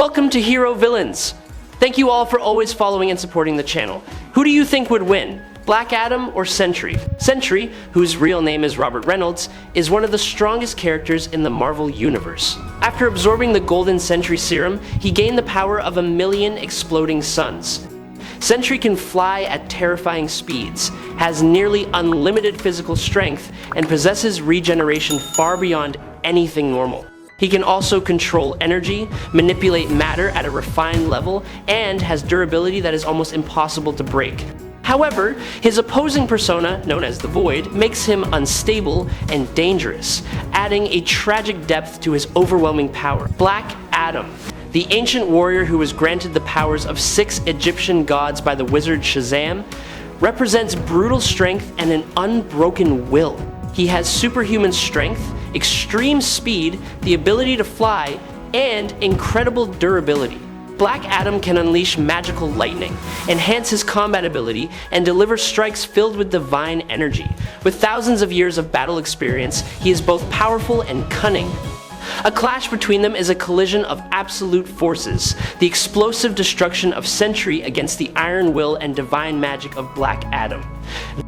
Welcome to Hero Villains! Thank you all for always following and supporting the channel. Who do you think would win? Black Adam or Sentry? Sentry, whose real name is Robert Reynolds, is one of the strongest characters in the Marvel Universe. After absorbing the Golden Sentry Serum, he gained the power of 1,000,000 exploding suns. Sentry can fly at terrifying speeds, has nearly unlimited physical strength, and possesses regeneration far beyond anything normal. He can also control energy, manipulate matter at a refined level, and has durability that is almost impossible to break. However, his opposing persona, known as the Void, makes him unstable and dangerous, adding a tragic depth to his overwhelming power. Black Adam, the ancient warrior who was granted the powers of 6 Egyptian gods by the wizard Shazam, represents brutal strength and an unbroken will. He has superhuman strength, extreme speed, the ability to fly, and incredible durability. Black Adam can unleash magical lightning, enhance his combat ability, and deliver strikes filled with divine energy. With thousands of years of battle experience, he is both powerful and cunning. A clash between them is a collision of absolute forces, the explosive destruction of Sentry against the iron will and divine magic of Black Adam.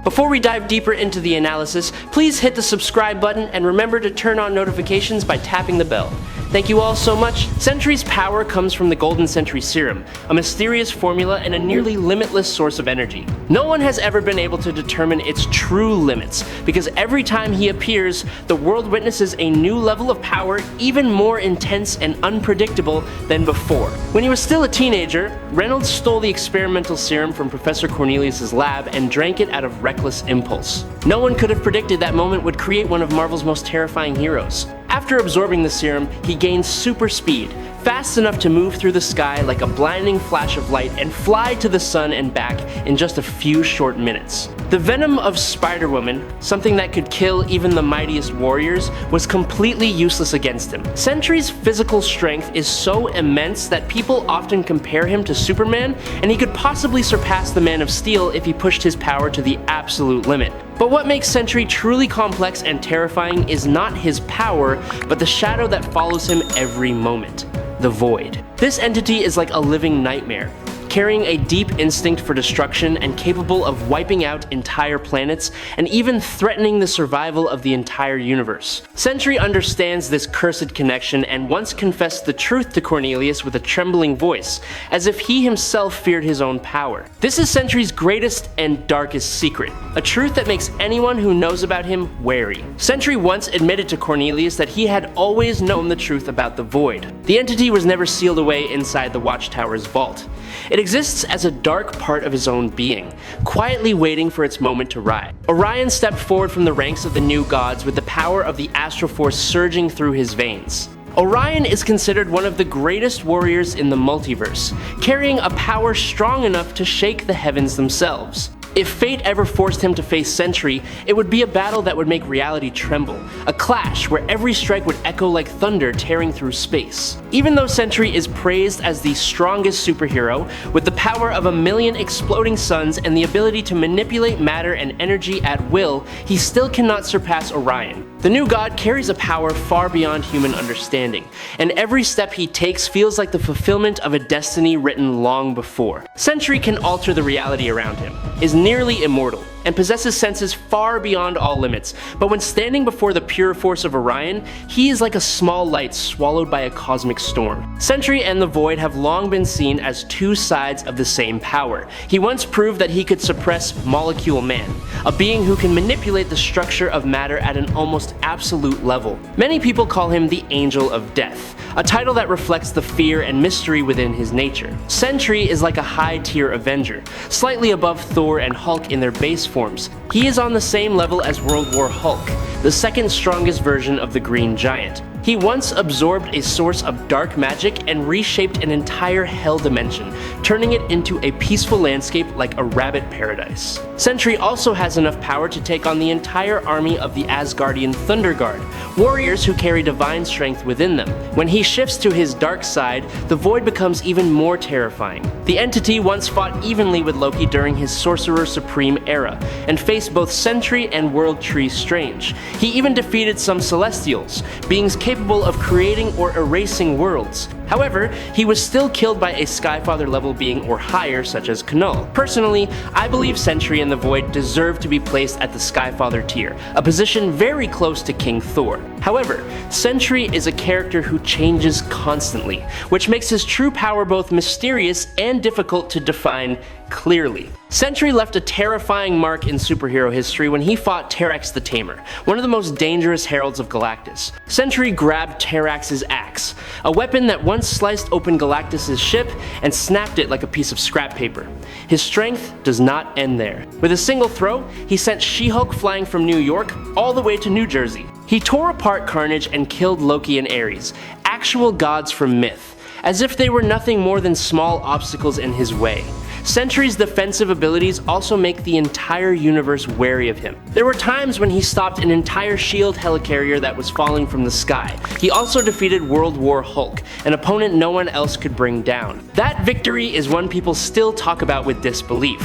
Before we dive deeper into the analysis, please hit the subscribe button and remember to turn on notifications by tapping the bell. Thank you all so much. Sentry's power comes from the Golden Sentry Serum, a mysterious formula and a nearly limitless source of energy. No one has ever been able to determine its true limits, because every time he appears, the world witnesses a new level of power even more intense and unpredictable than before. When he was still a teenager, Reynolds stole the experimental serum from Professor Cornelius's lab and drank it out of reckless impulse. No one could have predicted that moment would create one of Marvel's most terrifying heroes. After absorbing the serum, he gained super speed, fast enough to move through the sky like a blinding flash of light and fly to the sun and back in just a few short minutes. The venom of Spider-Woman, something that could kill even the mightiest warriors, was completely useless against him. Sentry's physical strength is so immense that people often compare him to Superman, and he could possibly surpass the Man of Steel if he pushed his power to the absolute limit. But what makes Sentry truly complex and terrifying is not his power, but the shadow that follows him every moment. The Void. This entity is like a living nightmare, carrying a deep instinct for destruction and capable of wiping out entire planets and even threatening the survival of the entire universe. Sentry understands this cursed connection and once confessed the truth to Cornelius with a trembling voice, as if he himself feared his own power. This is Sentry's greatest and darkest secret, a truth that makes anyone who knows about him wary. Sentry once admitted to Cornelius that he had always known the truth about the Void. The entity was never sealed away inside the Watchtower's vault. It exists as a dark part of his own being, quietly waiting for its moment to rise. Orion stepped forward from the ranks of the new gods with the power of the astral force surging through his veins. Orion is considered one of the greatest warriors in the multiverse, carrying a power strong enough to shake the heavens themselves. If fate ever forced him to face Sentry, it would be a battle that would make reality tremble, a clash where every strike would echo like thunder tearing through space. Even though Sentry is praised as the strongest superhero, with the power of 1,000,000 exploding suns and the ability to manipulate matter and energy at will, he still cannot surpass Orion. The new god carries a power far beyond human understanding, and every step he takes feels like the fulfillment of a destiny written long before. Sentry can alter the reality around him, is nearly immortal, and possesses senses far beyond all limits, but when standing before the pure force of Orion, he is like a small light swallowed by a cosmic storm. Sentry and the Void have long been seen as two sides of the same power. He once proved that he could suppress Molecule Man, a being who can manipulate the structure of matter at an almost absolute level. Many people call him the Angel of Death, a title that reflects the fear and mystery within his nature. Sentry is like a high-tier Avenger, slightly above Thor and Hulk in their base forms. He is on the same level as World War Hulk, the second strongest version of the Green Giant. He once absorbed a source of dark magic and reshaped an entire hell dimension, turning it into a peaceful landscape like a rabbit paradise. Sentry also has enough power to take on the entire army of the Asgardian Thunder Guard, warriors who carry divine strength within them. When he shifts to his dark side, the Void becomes even more terrifying. The entity once fought evenly with Loki during his Sorcerer Supreme era, and faced both Sentry and World Tree Strange. He even defeated some Celestials, beings capable of creating or erasing worlds. However, he was still killed by a Skyfather level being or higher such as Knull. Personally, I believe Sentry and the Void deserve to be placed at the Skyfather tier, a position very close to King Thor. However, Sentry is a character who changes constantly, which makes his true power both mysterious and difficult to define clearly. Sentry left a terrifying mark in superhero history when he fought Terrax the Tamer, one of the most dangerous heralds of Galactus. Sentry grabbed Terrax's axe, a weapon that once sliced open Galactus' ship and snapped it like a piece of scrap paper. His strength does not end there. With a single throw, he sent She-Hulk flying from New York all the way to New Jersey. He tore apart Carnage and killed Loki and Ares, actual gods from myth, as if they were nothing more than small obstacles in his way. Sentry's defensive abilities also make the entire universe wary of him. There were times when he stopped an entire SHIELD helicarrier that was falling from the sky. He also defeated World War Hulk, an opponent no one else could bring down. That victory is one people still talk about with disbelief.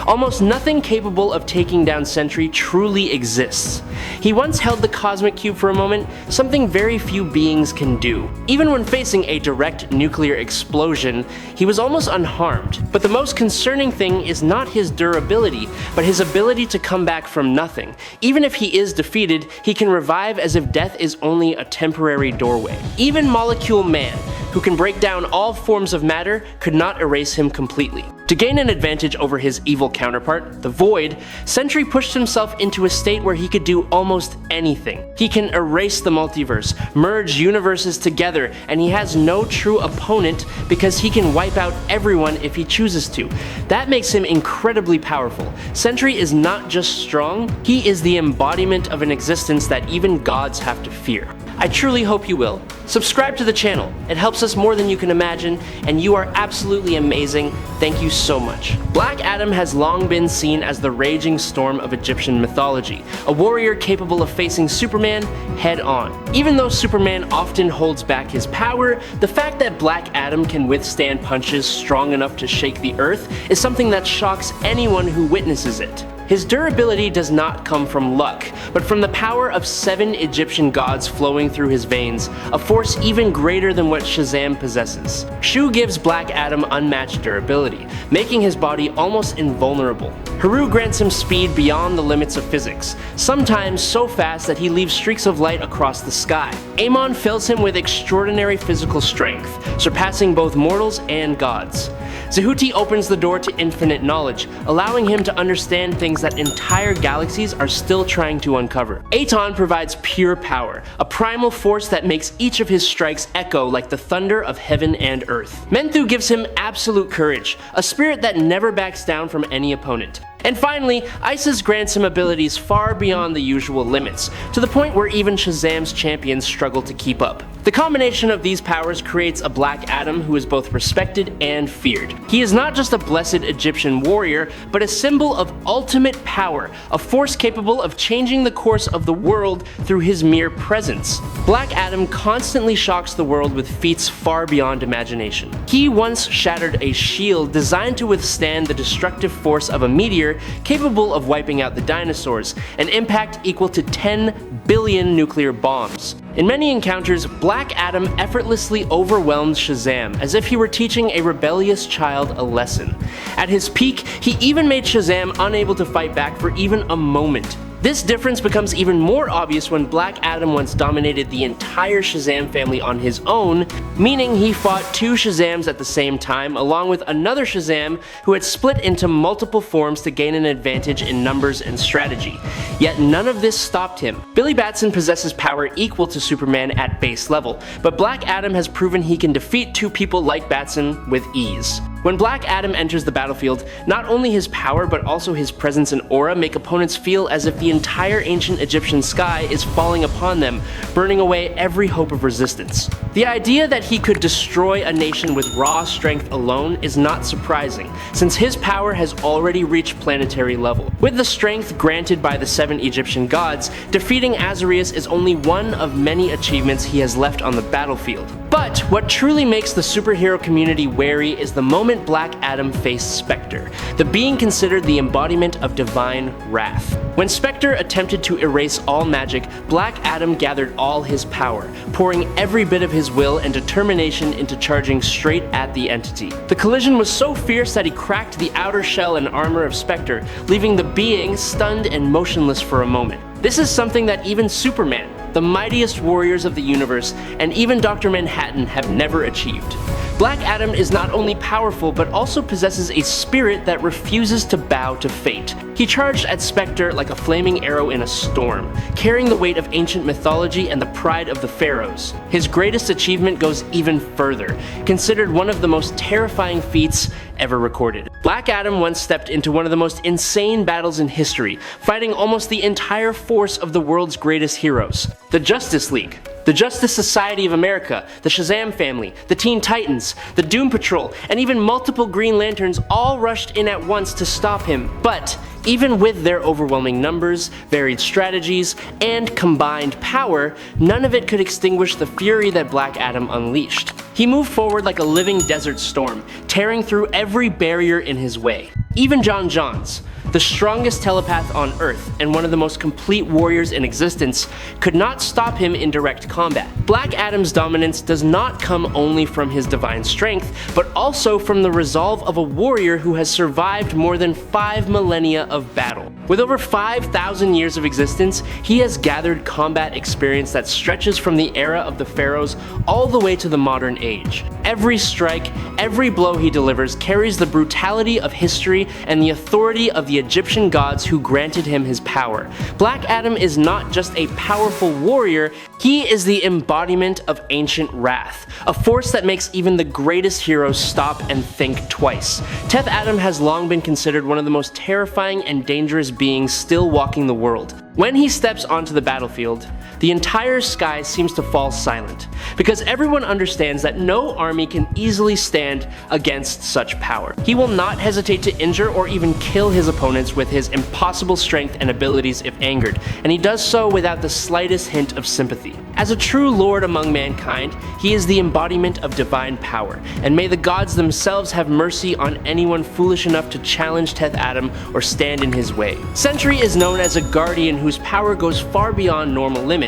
Almost nothing capable of taking down Sentry truly exists. He once held the Cosmic Cube for a moment, something very few beings can do. Even when facing a direct nuclear explosion, he was almost unharmed. But the most concerning thing is not his durability, but his ability to come back from nothing. Even if he is defeated, he can revive as if death is only a temporary doorway. Even Molecule Man, who can break down all forms of matter, could not erase him completely. To gain an advantage over his evil counterpart, the Void, Sentry pushed himself into a state where he could do almost anything. He can erase the multiverse, merge universes together, and he has no true opponent because he can wipe out everyone if he chooses to. That makes him incredibly powerful. Sentry is not just strong, he is the embodiment of an existence that even gods have to fear. I truly hope you will. Subscribe to the channel, it helps us more than you can imagine, and you are absolutely amazing. Thank you so much. Black Adam has long been seen as the raging storm of Egyptian mythology, a warrior capable of facing Superman head on. Even though Superman often holds back his power, the fact that Black Adam can withstand punches strong enough to shake the earth is something that shocks anyone who witnesses it. His durability does not come from luck, but from the power of 7 Egyptian gods flowing through his veins, a force even greater than what Shazam possesses. Shu gives Black Adam unmatched durability, making his body almost invulnerable. Haru grants him speed beyond the limits of physics, sometimes so fast that he leaves streaks of light across the sky. Amon fills him with extraordinary physical strength, surpassing both mortals and gods. Zehuti opens the door to infinite knowledge, allowing him to understand things that entire galaxies are still trying to uncover. Aton provides pure power, a primal force that makes each of his strikes echo like the thunder of heaven and earth. Menthu gives him absolute courage, a spirit that never backs down from any opponent. And finally, Isis grants him abilities far beyond the usual limits, to the point where even Shazam's champions struggle to keep up. The combination of these powers creates a Black Adam who is both respected and feared. He is not just a blessed Egyptian warrior, but a symbol of ultimate power, a force capable of changing the course of the world through his mere presence. Black Adam constantly shocks the world with feats far beyond imagination. He once shattered a shield designed to withstand the destructive force of a meteor capable of wiping out the dinosaurs, an impact equal to 10 billion nuclear bombs. In many encounters, Black Adam effortlessly overwhelmed Shazam, as if he were teaching a rebellious child a lesson. At his peak, he even made Shazam unable to fight back for even a moment. This difference becomes even more obvious when Black Adam once dominated the entire Shazam family on his own, meaning he fought 2 Shazams at the same time, along with another Shazam who had split into multiple forms to gain an advantage in numbers and strategy. Yet none of this stopped him. Billy Batson possesses power equal to Superman at base level, but Black Adam has proven he can defeat 2 people like Batson with ease. When Black Adam enters the battlefield, not only his power but also his presence and aura make opponents feel as if the entire ancient Egyptian sky is falling upon them, burning away every hope of resistance. The idea that he could destroy a nation with raw strength alone is not surprising, since his power has already reached planetary level. With the strength granted by the 7 Egyptian gods, defeating Azarius is only one of many achievements he has left on the battlefield. But what truly makes the superhero community wary is the moment Black Adam faced Spectre, the being considered the embodiment of divine wrath. When Spectre attempted to erase all magic, Black Adam gathered all his power, pouring every bit of his will and determination into charging straight at the entity. The collision was so fierce that he cracked the outer shell and armor of Spectre, leaving the being stunned and motionless for a moment. This is something that even Superman, the mightiest warriors of the universe, and even Dr. Manhattan have never achieved. Black Adam is not only powerful, but also possesses a spirit that refuses to bow to fate. He charged at Spectre like a flaming arrow in a storm, carrying the weight of ancient mythology and the pride of the pharaohs. His greatest achievement goes even further, considered one of the most terrifying feats ever recorded. Black Adam once stepped into one of the most insane battles in history, fighting almost the entire force of the world's greatest heroes. The Justice League, the Justice Society of America, the Shazam family, the Teen Titans, the Doom Patrol, and even multiple Green Lanterns all rushed in at once to stop him. But even with their overwhelming numbers, varied strategies, and combined power, none of it could extinguish the fury that Black Adam unleashed. He moved forward like a living desert storm, tearing through every barrier in his way. Even John Johns, the strongest telepath on Earth and one of the most complete warriors in existence, could not stop him in direct combat. Black Adam's dominance does not come only from his divine strength, but also from the resolve of a warrior who has survived more than 5 millennia of battle. With over 5,000 years of existence, he has gathered combat experience that stretches from the era of the pharaohs all the way to the modern age. Every strike, every blow he delivers carries the brutality of history and the authority of the Egyptian gods who granted him his power. Black Adam is not just a powerful warrior, he is the embodiment of ancient wrath, a force that makes even the greatest heroes stop and think twice. Teth Adam has long been considered one of the most terrifying and dangerous beings still walking the world. When he steps onto the battlefield, the entire sky seems to fall silent, because everyone understands that no army can easily stand against such power. He will not hesitate to injure or even kill his opponents with his impossible strength and abilities if angered, and he does so without the slightest hint of sympathy. As a true lord among mankind, he is the embodiment of divine power, and may the gods themselves have mercy on anyone foolish enough to challenge Teth Adam or stand in his way. Sentry is known as a guardian whose power goes far beyond normal limits.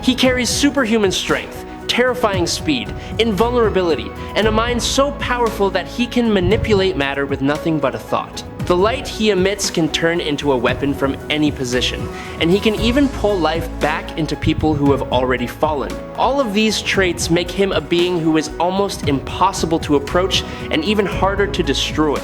He carries superhuman strength, terrifying speed, invulnerability, and a mind so powerful that he can manipulate matter with nothing but a thought. The light he emits can turn into a weapon from any position, and he can even pull life back into people who have already fallen. All of these traits make him a being who is almost impossible to approach and even harder to destroy.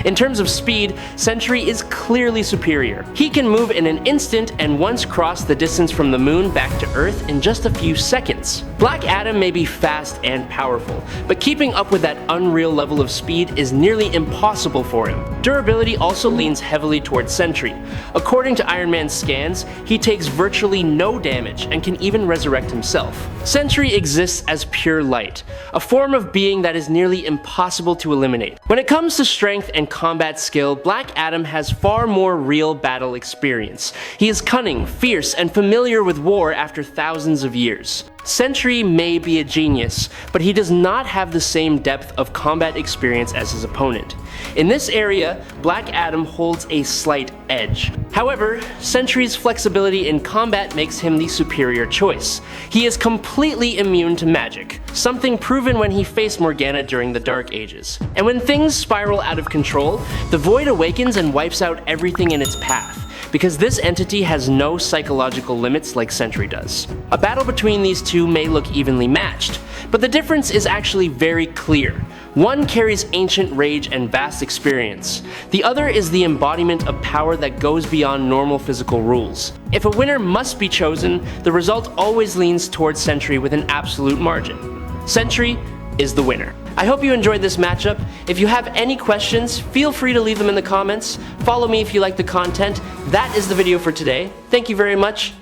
In terms of speed, Sentry is clearly superior. He can move in an instant and once cross the distance from the moon back to Earth in just a few seconds. Black Adam may be fast and powerful, but keeping up with that unreal level of speed is nearly impossible for him. Durability also leans heavily towards Sentry. According to Iron Man's scans, he takes virtually no damage and can even resurrect himself. Sentry exists as pure light, a form of being that is nearly impossible to eliminate. When it comes to strength and combat skill, Black Adam has far more real battle experience. He is cunning, fierce, and familiar with war after thousands of years. Sentry may be a genius, but he does not have the same depth of combat experience as his opponent. In this area, Black Adam holds a slight edge. However, Sentry's flexibility in combat makes him the superior choice. He is completely immune to magic, something proven when he faced Morgana during the Dark Ages. And when things spiral out of control, the Void awakens and wipes out everything in its path, because this entity has no psychological limits like Sentry does. A battle between these two may look evenly matched, but the difference is actually very clear. One carries ancient rage and vast experience. The other is the embodiment of power that goes beyond normal physical rules. If a winner must be chosen, the result always leans towards Sentry with an absolute margin. Sentry is the winner. I hope you enjoyed this matchup. If you have any questions, feel free to leave them in the comments. Follow me if you like the content. That is the video for today. Thank you very much,